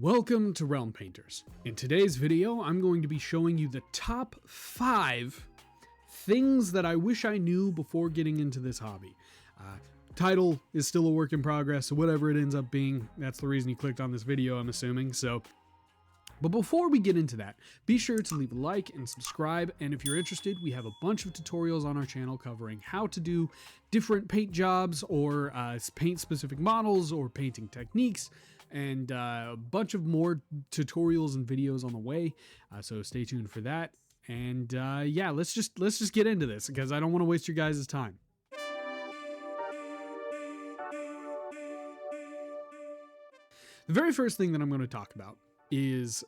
Welcome to Realm Painters. In today's video, I'm going to be showing you the top 5 things that I wish I knew before getting into this hobby. Title is still a work in progress, so whatever it ends up being, that's the reason you clicked on this video, I'm assuming. But before we get into that, be sure to leave a like and subscribe, and if you're interested, we have a bunch of tutorials on our channel covering how to do different paint jobs or paint specific models or painting techniques, and a bunch of more tutorials and videos on the way, so stay tuned for that. And yeah, let's just get into this because I don't want to waste your guys' time. The very first thing that I'm going to talk about is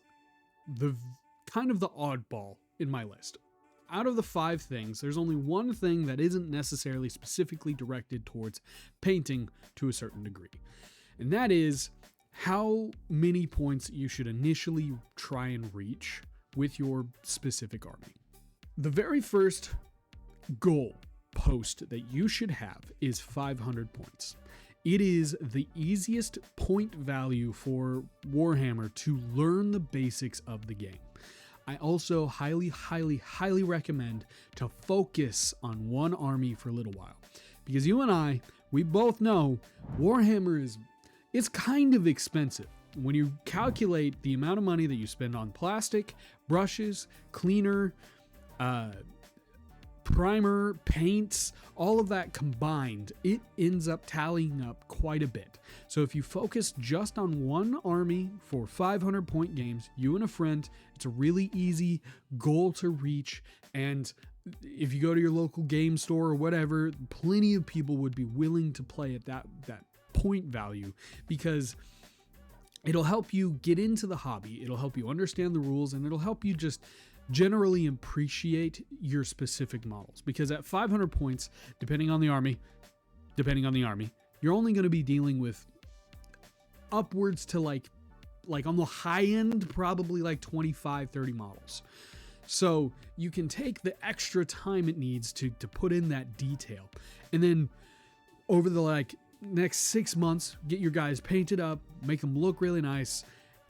the kind of the oddball in my list. Out of the 5 things, there's only one thing that isn't necessarily specifically directed towards painting to a certain degree. And that is how many points you should initially try and reach with your specific army. The very first goal post that you should have is 500 points. It is the easiest point value for Warhammer to learn the basics of the game. I also highly recommend to focus on one army for a little while. Because you and I, we both know Warhammer it's kind of expensive. When you calculate the amount of money that you spend on plastic, brushes, cleaner, primer, paints, all of that combined, it ends up tallying up quite a bit. So if you focus just on one army for 500 point games, you and a friend, it's a really easy goal to reach. And if you go to your local game store or whatever, plenty of people would be willing to play at that point value because it'll help you get into the hobby, it'll help you understand the rules, and it'll help you just generally appreciate your specific models. Because at 500 points, depending on the army, you're only going to be dealing with upwards to like on the high end, probably like 25, 30 models. So you can take the extra time it needs to put in that detail. And then over the next 6 months, get your guys painted up, make them look really nice,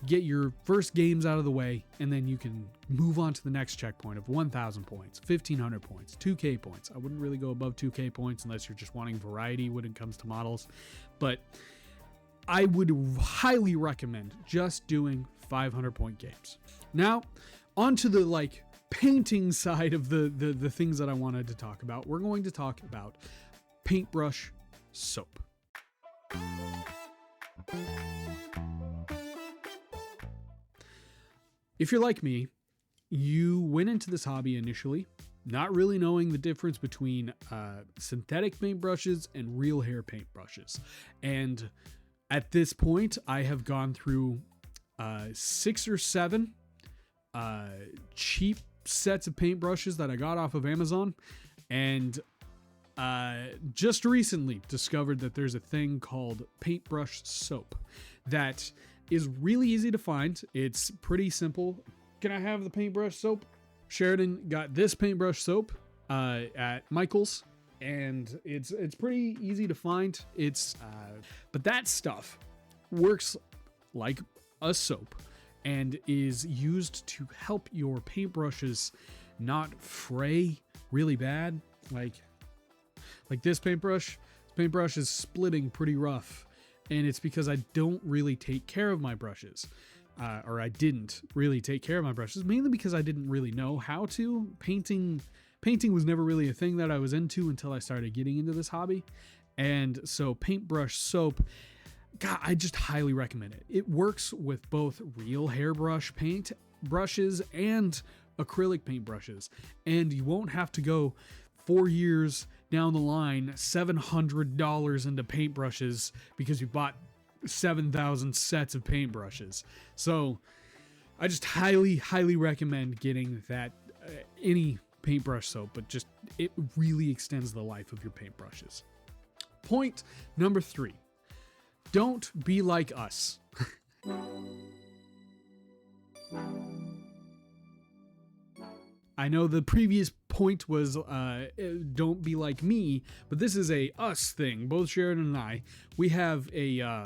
get your first games out of the way, and then you can move on to the next checkpoint of 1,000 points, 1,500 points, 2K points. I wouldn't really go above 2K points unless you're just wanting variety when it comes to models. But I would highly recommend just doing 500 point games. Now, onto the painting side of the things that I wanted to talk about. We're going to talk about Paintbrush Soap. If you're like me, you went into this hobby initially not really knowing the difference between synthetic paintbrushes and real hair paintbrushes. And at this point, I have gone through 6 or 7 cheap sets of paintbrushes that I got off of Amazon, and just recently discovered that there's a thing called Paintbrush Soap that is really easy to find. It's pretty simple. Can I have the paintbrush soap? Sheridan got this paintbrush soap at Michael's, and it's pretty easy to find. But that stuff works like a soap and is used to help your paintbrushes not fray really bad. Like this paintbrush is splitting pretty rough. And it's because I don't really take care of my brushes, or I didn't really take care of my brushes, mainly because I didn't really know how to. Painting was never really a thing that I was into until I started getting into this hobby. And so Paintbrush Soap, God, I just highly recommend it. It works with both real hairbrush paint brushes and acrylic paintbrushes, and you won't have to go 4 years down the line, $700 into paintbrushes because you bought 7,000 sets of paintbrushes. So I just highly recommend getting that any paintbrush soap, but just it really extends the life of your paintbrushes. Point number 3, don't be like us. I know the previous point was don't be like me, but this is a us thing. Both Sheridan and I, we have a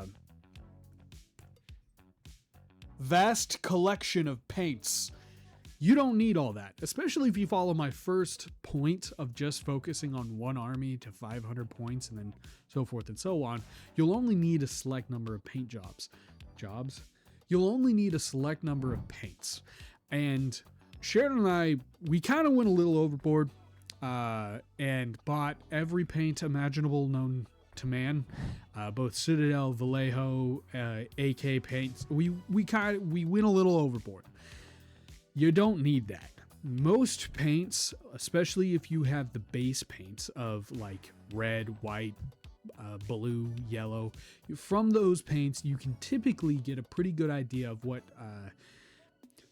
vast collection of paints. You don't need all that, especially if you follow my first point of just focusing on one army to 500 points and then so forth and so on. You'll only need a select number of paint jobs. You'll only need a select number of paints. And Sheridan and I, we kind of went a little overboard and bought every paint imaginable known to man, both Citadel, Vallejo, AK paints. We went a little overboard. You don't need that. Most paints, especially if you have the base paints of like red, white, blue, yellow, from those paints you can typically get a pretty good idea of what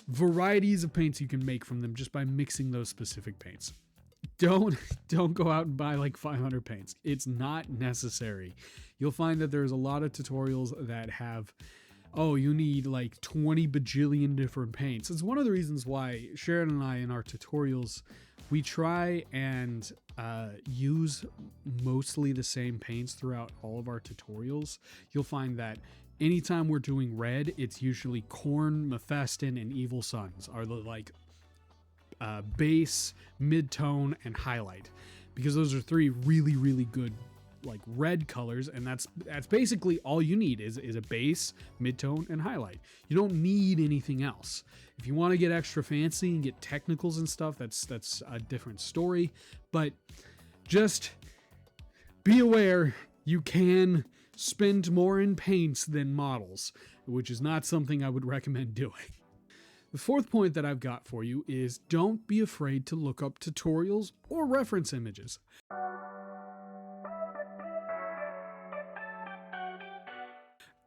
varieties of paints you can make from them just by mixing those specific paints. Don't go out and buy like 500 paints. It's not necessary. You'll find that there's a lot of tutorials that have, oh, you need like 20 bajillion different paints. It's one of the reasons why Sharon and I in our tutorials, we try and use mostly the same paints throughout all of our tutorials. You'll find that anytime we're doing red, it's usually Khorne, Mephiston, and Evil Suns are the like base, mid-tone, and highlight, because those are three really, really good like red colors, and that's basically all you need is a base, mid-tone, and highlight. You don't need anything else. If you want to get extra fancy and get technicals and stuff, that's a different story, but just be aware you can spend more in paints than models, which is not something I would recommend doing. The fourth point that I've got for you is don't be afraid to look up tutorials or reference images.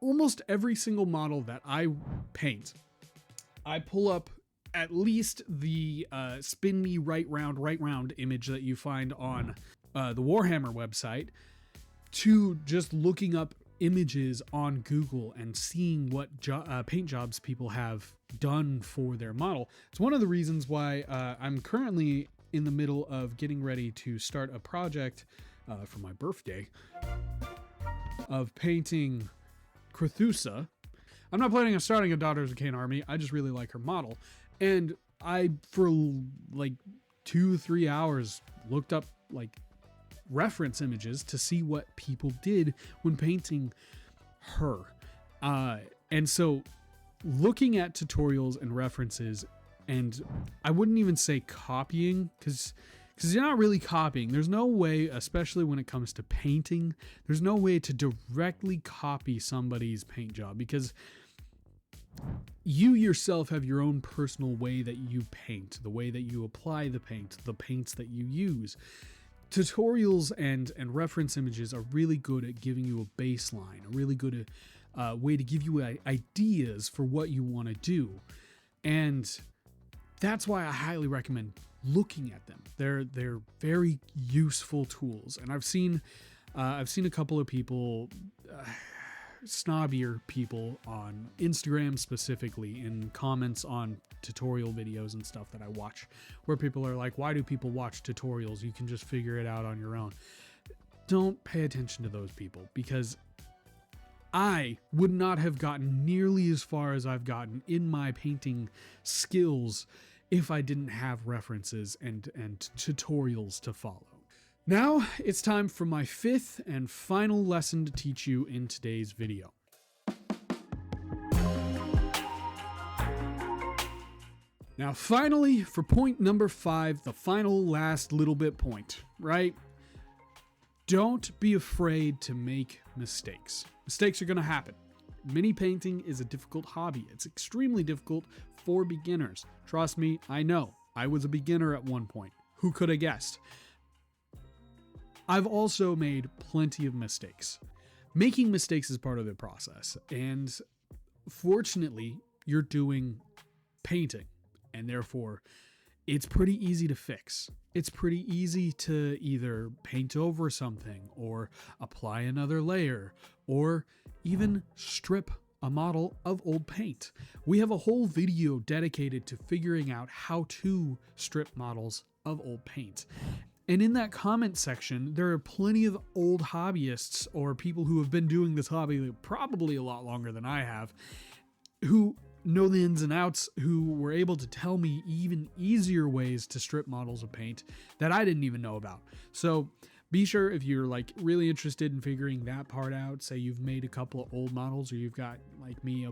Almost every single model that I paint, I pull up at least the spin me right round image that you find on the Warhammer website, to just looking up images on Google and seeing what paint jobs people have done for their model. It's one of the reasons why I'm currently in the middle of getting ready to start a project for my birthday of painting Crethusa. I'm not planning on starting a Daughters of Cain army. I just really like her model. And I, for like 2-3 hours, looked up like reference images to see what people did when painting her. And so looking at tutorials and references, and I wouldn't even say copying, because you're not really copying. There's no way, especially when it comes to painting, there's no way to directly copy somebody's paint job, because you yourself have your own personal way that you paint, the way that you apply the paint, the paints that you use. Tutorials and reference images are really good at giving you a baseline, a really good way to give you ideas for what you want to do. And that's why I highly recommend looking at them. They're very useful tools. And I've seen a couple of people, snobbier people on Instagram specifically, in comments on tutorial videos and stuff that I watch, where people are like, why do people watch tutorials? You can just figure it out on your own. Don't pay attention to those people, because I would not have gotten nearly as far as I've gotten in my painting skills if I didn't have references and tutorials to follow. Now it's time for my fifth and final lesson to teach you in today's video. Now finally, for point number 5, the final last little bit point, right? Don't be afraid to make mistakes. Mistakes are going to happen. Mini painting is a difficult hobby. It's extremely difficult for beginners. Trust me, I know. I was a beginner at one point. Who could have guessed? I've also made plenty of mistakes. Making mistakes is part of the process, and fortunately, you're doing painting, and therefore, it's pretty easy to fix. It's pretty easy to either paint over something, or apply another layer, or even strip a model of old paint. We have a whole video dedicated to figuring out how to strip models of old paint. And in that comment section, there are plenty of old hobbyists or people who have been doing this hobby probably a lot longer than I have, who know the ins and outs, who were able to tell me even easier ways to strip models of paint that I didn't even know about. So be sure, if you're like really interested in figuring that part out, say you've made a couple of old models, or you've got, like me,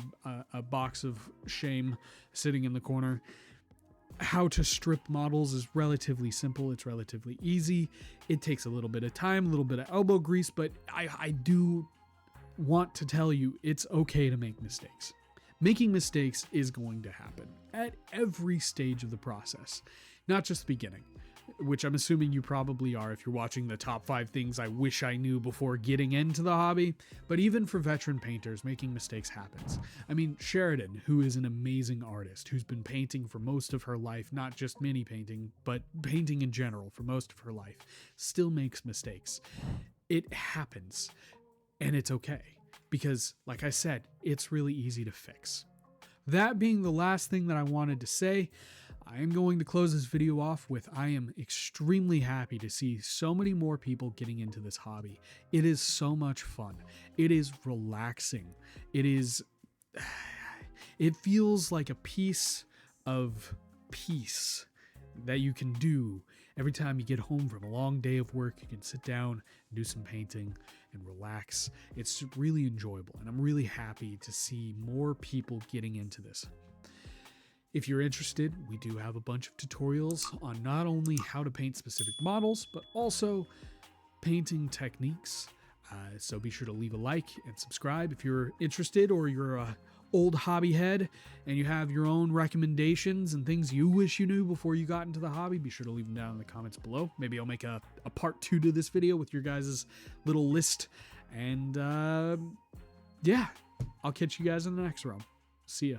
a box of shame sitting in the corner, how to strip models is relatively simple. It's relatively easy. It takes a little bit of time, a little bit of elbow grease, but I do want to tell you it's okay to make mistakes. Making mistakes is going to happen at every stage of the process, not just the beginning, which I'm assuming you probably are if you're watching the top 5 things I wish I knew before getting into the hobby. But even for veteran painters, making mistakes happens. I mean, Sheridan, who is an amazing artist, who's been painting for most of her life, not just mini painting, but painting in general for most of her life, still makes mistakes. It happens, and it's okay, because, like I said, it's really easy to fix. That being the last thing that I wanted to say, I am going to close this video off with, I am extremely happy to see so many more people getting into this hobby. It is so much fun. It is relaxing. It feels like a piece of peace that you can do every time you get home from a long day of work. You can sit down and do some painting and relax. It's really enjoyable, and I'm really happy to see more people getting into this. If you're interested, we do have a bunch of tutorials on not only how to paint specific models, but also painting techniques. So be sure to leave a like and subscribe if you're interested, or you're a old hobby head and you have your own recommendations and things you wish you knew before you got into the hobby. Be sure to leave them down in the comments below. Maybe I'll make a part 2 to this video with your guys' little list. And yeah, I'll catch you guys in the next round. See ya.